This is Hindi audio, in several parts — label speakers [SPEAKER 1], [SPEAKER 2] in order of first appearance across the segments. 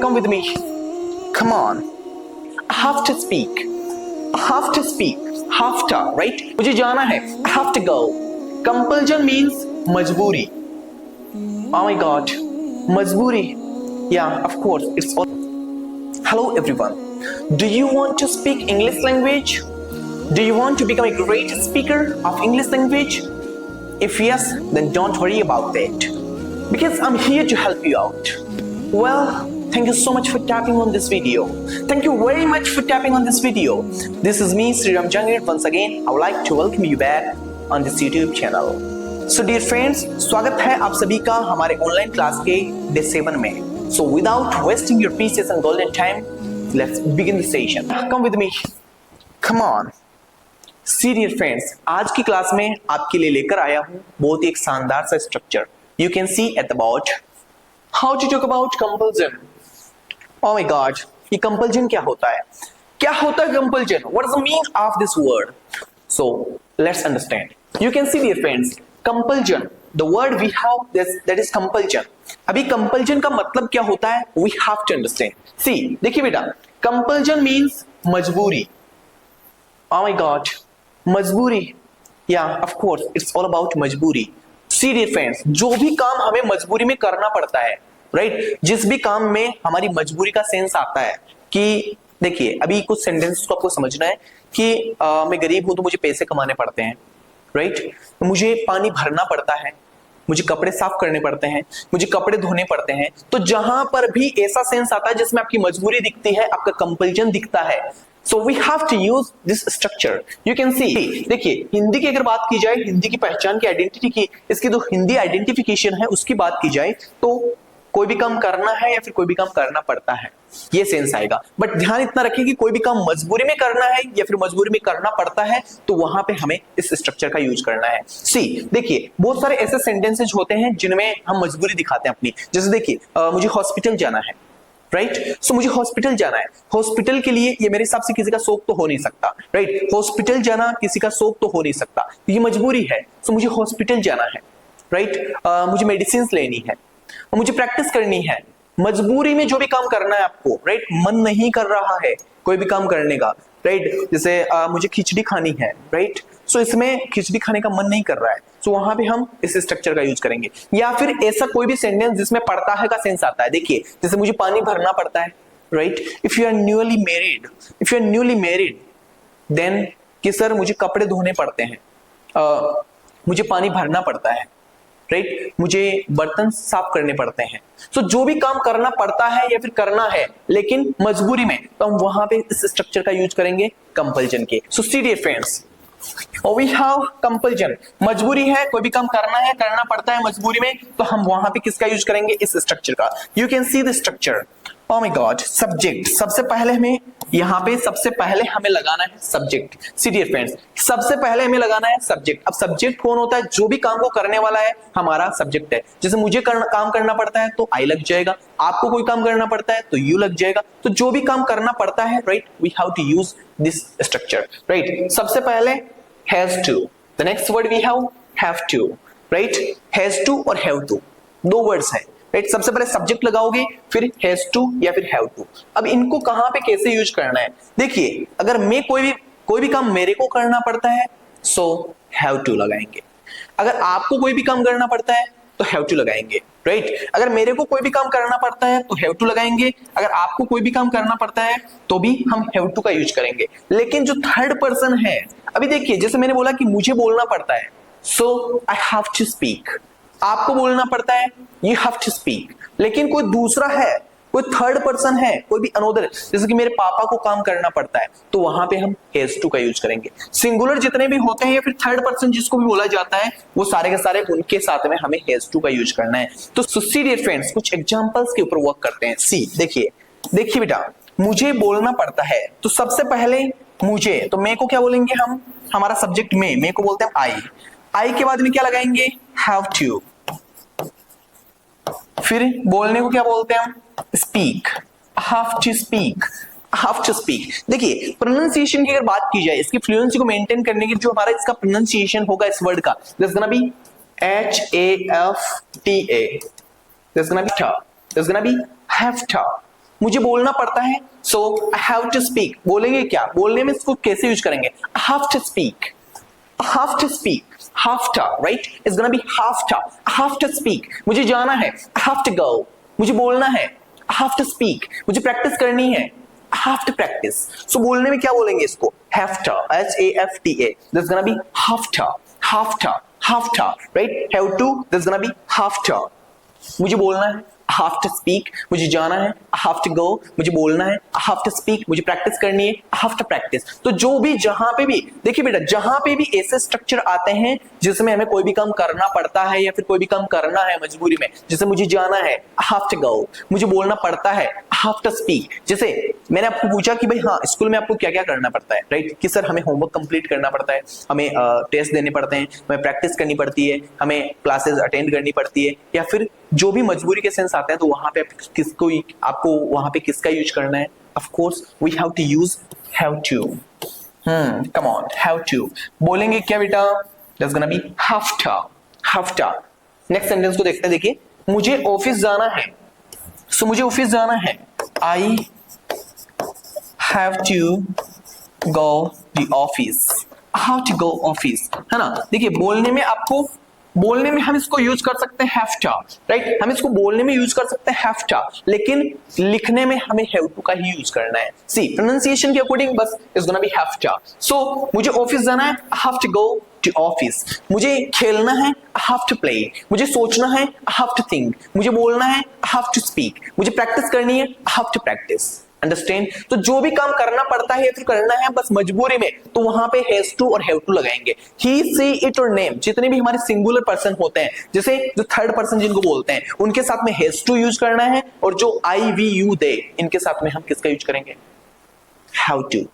[SPEAKER 1] come with me. Come on. I have to speak. I have to speak. Have to, right? मुझे जाना है. I have to go. Compulsion means मजबूरी. Oh my God. मजबूरी. Yeah, of course. It's all. Hello everyone. Do you want to speak English language? Do you want to become a great speaker of English language? If yes, then don't worry about that. Because I'm here to help you out. Well, thank you so much for tapping on this video. Thank you very much for tapping on this video. This is me, Sriram Jangir. Once again, I would like to welcome you back on this YouTube channel. So dear friends, स्वागत है आप सभी का हमारे ऑनलाइन क्लास के डे 7 में. So without wasting your precious and golden time, let's begin the session. Come with me. Come on. See dear friends, आज की क्लास में आपके लिए लेकर आया हूँ बहुत ही एक शानदार सा structure. You can see at the bottom. How to talk about compulsion? Oh my God, ये compulsion क्या होता है? क्या होता है compulsion? What is the meaning of this word? So let's understand. You can see dear friends, compulsion. The word we have that is compulsion. अभी compulsion का मतलब क्या होता है? We have to understand. See, देखिए बेटा, compulsion means मजबूरी. Oh my God, मजबूरी. Yeah, of course, it's all about मजबूरी. See dear friends, जो भी काम हमें मजबूरी में करना पड़ता है, राइट? जिस भी काम में हमारी मजबूरी का सेंस आता है कि देखिए, अभी कुछ सेंटेंस को आपको समझना है कि मैं गरीब हूं तो मुझे पैसे कमाने पड़ते हैं, राइट? मुझे पानी भरना पड़ता है, मुझे कपड़े साफ करने पड़ते हैं, मुझे कपड़े धोने पड़ते हैं. तो जहां पर भी ऐसा सेंस आता है जिसमें आपकी मजबूरी दिखती है, आपका कंपल्जन दिखता है, so we have to use this structure. You can see, देखिए हिंदी की अगर बात की जाए, हिंदी की पहचान की आइडेंटिटी की, इसकी जो हिंदी आइडेंटिफिकेशन है उसकी बात की जाए तो कोई भी काम करना है या फिर कोई भी काम करना पड़ता है, ये सेंस आएगा. बट ध्यान इतना रखें कि कोई भी काम मजबूरी में करना है या फिर मजबूरी में करना पड़ता है तो वहां पे हमें इस स्ट्रक्चर का यूज करना है. सी देखिए, बहुत सारे ऐसे सेंटेंसेज होते हैं जिनमें हम मजबूरी दिखाते हैं अपनी. जैसे देखिए, मुझे हॉस्पिटल जाना है, राइट? सो मुझे हॉस्पिटल जाना है. हॉस्पिटल के लिए ये मेरे हिसाब से किसी का शौक तो हो नहीं सकता, राइट? हॉस्पिटल जाना किसी का शौक तो हो नहीं सकता, ये मजबूरी है. सो मुझे हॉस्पिटल जाना है, राइट? मुझे मेडिसिन लेनी है, मुझे प्रैक्टिस करनी है. मजबूरी में जो भी काम करना है आपको, राइट? मन नहीं कर रहा है कोई भी काम करने का, राइट? जैसे मुझे खिचड़ी खानी है, राइट? सो इसमें खिचड़ी खाने का मन नहीं कर रहा है, सो वहां पे हम इस स्ट्रक्चर का यूज करेंगे. या फिर ऐसा कोई भी सेंटेंस जिसमें पड़ता है का सेंस आता है. देखिए, जैसे मुझे पानी भरना पड़ता है, right? If you are newly married then कि सर मुझे कपड़े धोने पड़ते हैं, मुझे पानी भरना पड़ता है, राइट? मुझे बर्तन साफ करने पड़ते हैं. तो जो भी काम करना पड़ता है या फिर करना है लेकिन मजबूरी में, तो हम वहां पे इस स्ट्रक्चर का यूज करेंगे कंपल्जन के. So see dear friends, we have compulsion. मजबूरी है, कोई भी काम करना है, करना पड़ता है मजबूरी में, तो हम वहां पे किसका यूज करेंगे? इस स्ट्रक्चर का. You can see the structure. Oh my God, subject. सबसे पहले हमें लगाना है सब्जेक्ट. सी डियर फ्रेंड्स, सबसे पहले हमें लगाना है सब्जेक्ट. अब सब्जेक्ट कौन होता है? जो भी काम को करने वाला है हमारा सब्जेक्ट है. जैसे मुझे काम करना पड़ता है तो आई लग जाएगा, आपको कोई काम करना पड़ता है तो यू लग जाएगा. तो जो भी काम करना पड़ता है, right, we have to use this structure, right? सबसे पहले has to. The next word we have to, right? Has to और हैव टू दो वर्ड्स है, राइट? सबसे पहले सब्जेक्ट लगाओगे, फिर हैज टू या फिर हैव टू. अब इनको कहां पे कैसे यूज करना है? देखिए, अगर मैं कोई भी काम मेरे को करना पड़ता है सो हैव टू लगाएंगे. अगर आपको कोई भी काम करना पड़ता है तो हैव टू लगाएंगे, राइट? अगर मेरे को कोई भी काम करना पड़ता है तो हैव टू लगाएंगे. अगर आपको कोई भी काम करना पड़ता है तो भी हम हैव टू का यूज करेंगे. लेकिन जो थर्ड पर्सन है, अभी देखिए, जैसे मैंने बोला कि मुझे बोलना पड़ता है so I have to speak. आपको बोलना पड़ता है, यू हैव टू स्पीक. लेकिन कोई दूसरा है, कोई थर्ड पर्सन है, कोई भी अनोदर, जैसे कि मेरे पापा को काम करना पड़ता है तो वहां पे हम हैज टू का यूज करेंगे. सिंगुलर जितने भी होते हैं या फिर थर्ड पर्सन जिसको भी बोला जाता है, वो सारे के सारे उनके साथ में हमें हैज टू का यूज करना है. तो सी डियर फ्रेंड्स, कुछ एग्जांपल्स के ऊपर वर्क करते हैं. सी देखिए बेटा, मुझे बोलना पड़ता है तो सबसे पहले मुझे, तो मैं को क्या बोलेंगे हम? हमारा सब्जेक्ट मैं को बोलते हैं आई के बाद में क्या लगाएंगे? Have to. फिर बोलने को क्या बोलते हैं हम? स्पीक. Have to speak. देखिए, प्रोनाउंसिएशन की अगर बात की जाए, इसकी फ्लुएंसी को मेंटेन करने के जो हमारा इसका प्रोनाउंसिएशन होगा इस वर्ड का, that's gonna be HAFTA. That's gonna be have to. मुझे बोलना पड़ता है, so I have to speak. बोलेंगे क्या, बोलने में इसको कैसे यूज करेंगे, I have to speak, I have to speak, have to, right? It's gonna be have to. I have to speak. मुझे जाना है, I have to go. मुझे बोलना है, I have to speak. मुझे प्रैक्टिस करनी है, I have to practice. So बोलने में क्या बोलेंगे इसको, have to, HAFTA. That's gonna be have to, have to, have to, right? Have to. That's gonna be have to. मुझे बोलना है, I have to speak, मुझे जाना है, I have to go, मुझे बोलना है, I have to speak, मुझे प्रैक्टिस करनी है, I have to practice। तो जो भी जहां पे भी देखिए बेटा, जहां पे भी ऐसे स्ट्रक्चर आते हैं जिसमें हमें कोई भी काम करना पड़ता है या फिर कोई भी काम करना है मजबूरी में, जैसे मुझे जाना है, I have to go, मुझे बोलना पड़ता है, I have to speak। जैसे मैंने आपको पूछा कि भाई हाँ स्कूल में आपको क्या क्या करना पड़ता है, राइट, कि सर हमें होमवर्क कंप्लीट करना पड़ता है, हमें टेस्ट देने पड़ते हैं, हमें प्रैक्टिस करनी पड़ती है, हमें क्लासेस अटेंड करनी पड़ती है, या फिर जो भी मजबूरी के सेंस आते हैं तो वहां पे किसको, आपको वहां पे किसका यूज करना है, of course we have to use have to. Come on, have to बोलेंगे क्या बेटा, that's gonna be have to, have to. Next sentence को देखते हैं, देखिए मुझे ऑफिस जाना है, सो मुझे ऑफिस जाना है, I have to go the office, how to go office, है ना। देखिए बोलने में आपको, बोलने में हम इसको यूज कर सकते हैं हैव टू, राइट, हम इसको बोलने में यूज कर सकते हैं हैव टू, लेकिन लिखने में हमें हैव टू का ही यूज करना है। सी प्रोनाउंसिएशन के according bus is gonna be have to. So मुझे ऑफिस जाना है, I have to go to office, मुझे खेलना है, आई हैव टू प्ले, मुझे सोचना है, आई हैव टू थिंक, मुझे बोलना है, आई हैव टू स्पीक, मुझे प्रैक्टिस करनी है, I have to practice. Understand. तो जो भी काम करना पड़ता है या फिर करना है बस मजबूरी में, तो वहां पे हैज टू और हैव टू लगाएंगे। ही, सी, इट और नेम, जितने भी हमारे सिंगुलर पर्सन होते हैं, जैसे जो थर्ड पर्सन जिनको बोलते हैं, उनके साथ में हैज टू यूज करना है, और जो आई, वी, यू, दे, इनके साथ में हम किसका यूज करेंगे, have to,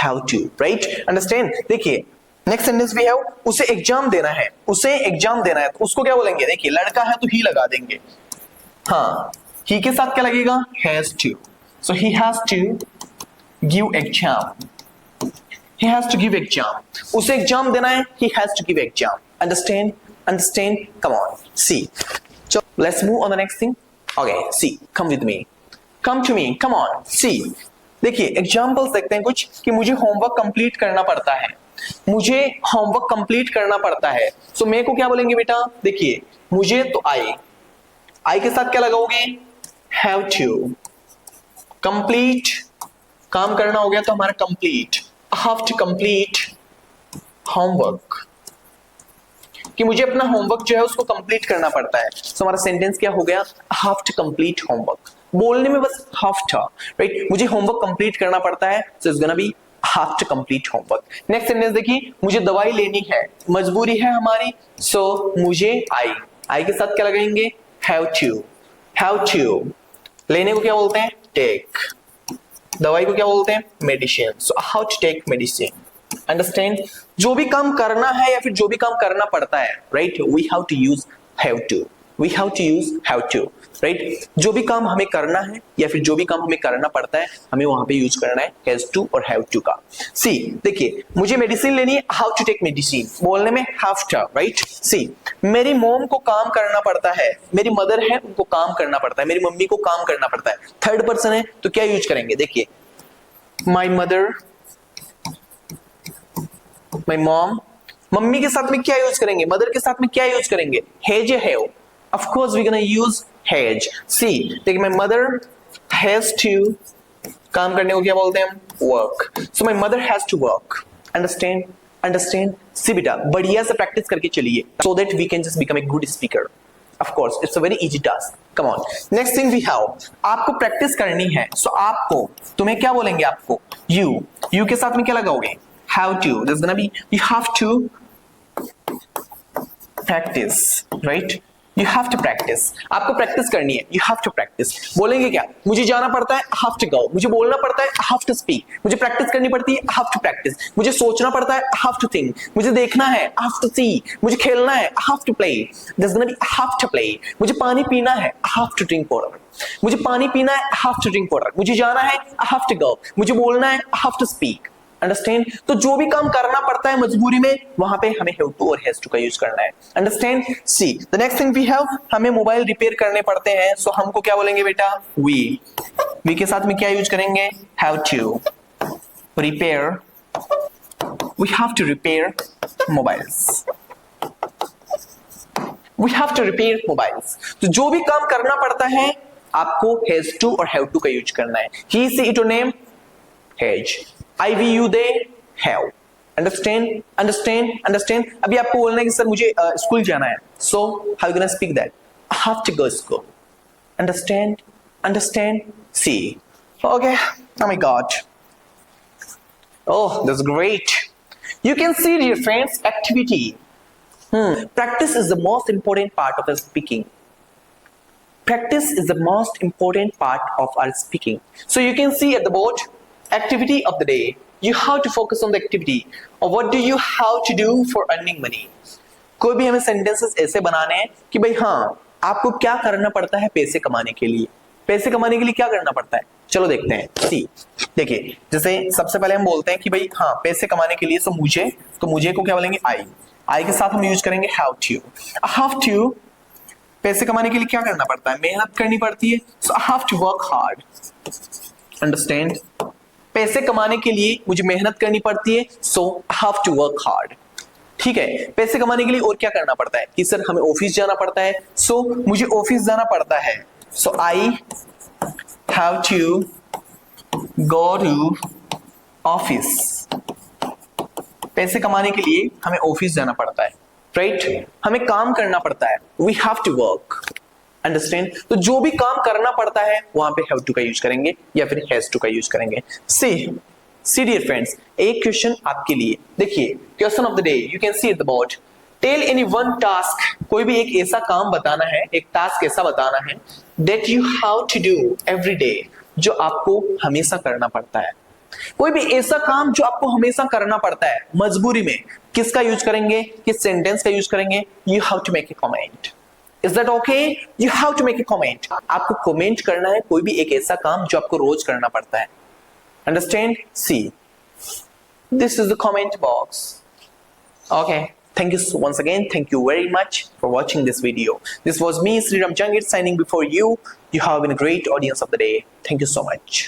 [SPEAKER 1] have to, right, understand. देखिए नेक्स्ट सेंटेंस भी है, उसे एग्जाम देना है, उसे एग्जाम देना है, तो उसको क्या बोलेंगे, देखिए लड़का है तो ही लगा देंगे, हाँ, ही के साथ क्या लगेगा, has to. So he has to give exam. He has to give exam. उसे एग्जाम देना है, he has to give exam. Understand? Understand? Come on. See. So let's move on the next thing. Okay. See. Come with me. Come to me. Come on. See. देखिए एग्जाम्पल्स देखते हैं कुछ, कि मुझे होमवर्क कंप्लीट करना पड़ता है, मुझे होमवर्क कंप्लीट करना पड़ता है। So मेरे को क्या बोलेंगे बेटा, देखिए मुझे तो आई के साथ क्या लगाओगे, have to। कंप्लीट, काम करना हो गया तो हमारा complete, have to complete homework, कि मुझे अपना होमवर्क जो है उसको कंप्लीट करना पड़ता है। तो हमारा सेंटेंस क्या हो गया, हैव टू कंप्लीट होमवर्क। बोलने में बस हैव टू, राइट, मुझे होमवर्क कंप्लीट करना पड़ता है, so it's gonna be have to complete homework. Next sentence देखिए, मुझे दवाई लेनी है, मजबूरी है हमारी, सो मुझे आई के साथ क्या लगाएंगे, हैव टू, हैव टू। लेने को क्या बोलते हैं, टेक, दवाई को क्या बोलते हैं, medicine, so how to take medicine. Understand. जो भी काम करना है या फिर जो भी काम करना पड़ता है, right, we have to use have to, we have to use have to, right. जो भी काम हमें करना है या फिर जो भी काम हमें करना पड़ता है, हमें वहां पे यूज करना है हैज टू और हैव टू का। सी देखिए, मुझे मेडिसिन लेनी है, हाउ टू टेक मेडिसिन, बोलने में हैव टू, राइट। सी मेरी मॉम को काम करना पड़ता है, मेरी मदर है उनको काम करना पड़ता है, मेरी मम्मी को काम करना पड़ता है, थर्ड पर्सन है तो क्या यूज करेंगे, देखिए my mother, my mom. Mummy के साथ में क्या यूज करेंगे, मदर के साथ में क्या यूज करेंगे, हैज या have, of course we're gonna use has। see देखिए, my mother has to, काम करने को क्या बोलते हैं हम, work, so my mother has to work। understand? understand? see बेटा, बढ़िया से प्रैक्टिस करके चलिए, so that we can just become a good speaker। of course it's a very easy task। come on, next thing we have, आपको प्रैक्टिस करनी है, so आपको, तुम्हें क्या बोलेंगे, आपको you के साथ में क्या लगाओगे, have to, that's gonna be you have to practice, right? You have to practice, आपको प्रैक्टिस करनी है, you have to practice। बोलेंगे क्या, मुझे जाना पड़ता है, I have to go, मुझे बोलना पड़ता है, I have to speak, मुझे प्रैक्टिस करनी पड़ती है, I have to practice, मुझे सोचना पड़ता है, I have to think, मुझे देखना है, I have to see, मुझे खेलना है, I have to play, there's gonna be I have to play, मुझे पानी पीना है, I have to drink water, मुझे पानी पीना है, I have to drink water, मुझे जाना है, I have to go, मुझे बोलना है, I have to speak। Understand. तो जो भी काम करना पड़ता है मजबूरी में, वहां पे हमें हैव टू और हैज टू का यूज करना है। Understand. See the next thing we have, हमें मोबाइल रिपेयर करने पड़ते हैं, सो हमको क्या बोलेंगे बेटा, वी। वी के साथ में क्या यूज करेंगे? Have to repair, we have to repair mobiles, we have to repair mobiles. तो जो भी काम करना पड़ता है आपको हैज टू और हैव टू का यूज करना है। He she it name has, I we you they have. Understand understand understand. अभी आपको बोलना है कि सर मुझे स्कूल जाना है, so how you gonna speak that? I have to go school. Understand understand see. Okay, oh my god, oh that's great. You can see, dear friends, activity. Practice is the most important part of our speaking. Practice is the most important part of our speaking. So you can see at the board, activity of the day. You have to focus on the activity. Or what do you have to do for earning money? कोई भी हमें sentences ऐसे बनाने हैं कि भाई हाँ, आपको क्या करना पड़ता है पैसे कमाने के लिए। पैसे कमाने के लिए क्या करना पड़ता है? चलो देखते हैं। सी, देखिए, जैसे सबसे पहले हम बोलते हैं कि भाई हाँ, पैसे कमाने के लिए तो मुझे को क्या बोलेंगे? आई के साथ हम यूज करेंगे हैव टू। पैसे कमाने के लिए क्या करना पड़ता है? मेहनत करनी पड़ती है। So I have to work hard. Understand? पैसे कमाने के लिए मुझे मेहनत करनी पड़ती है, so I have to work hard. ठीक है, पैसे कमाने के लिए और क्या करना पड़ता है? कि सर हमें ऑफिस जाना पड़ता है, सो मुझे ऑफिस जाना पड़ता है, so I have to go to office. पैसे कमाने के लिए हमें ऑफिस जाना पड़ता है, राइट? हमें काम करना पड़ता है, we have to work. Understand? तो जो भी काम करना पड़ता है वहां पे हैव टू का यूज करेंगे या फिर हैज टू का यूज करेंगे। सी डियर फ्रेंड्स, एक क्वेश्चन आपके लिए। देखिए, question of the day, you can see at the board. Tell any one task, कोई भी एक ऐसा काम बताना है, एक टास्क ऐसा बताना है that you have to do every day, जो आपको हमेशा करना पड़ता है। कोई भी ऐसा काम जो आपको हमेशा करना पड़ता है मजबूरी में, किसका यूज करेंगे? किस सेंटेंस का यूज करेंगे? You have to make a comment. Is that okay? You have to make a comment. आपको कमेंट करना है कोई भी एक ऐसा काम जो आपको रोज करना पड़ता है। Understand? See, this is the comment box. Okay, thank you once again. Thank you very much for watching this video. This was me, Sriram Jangir, signing before you. You have been a great audience of the day. Thank you so much.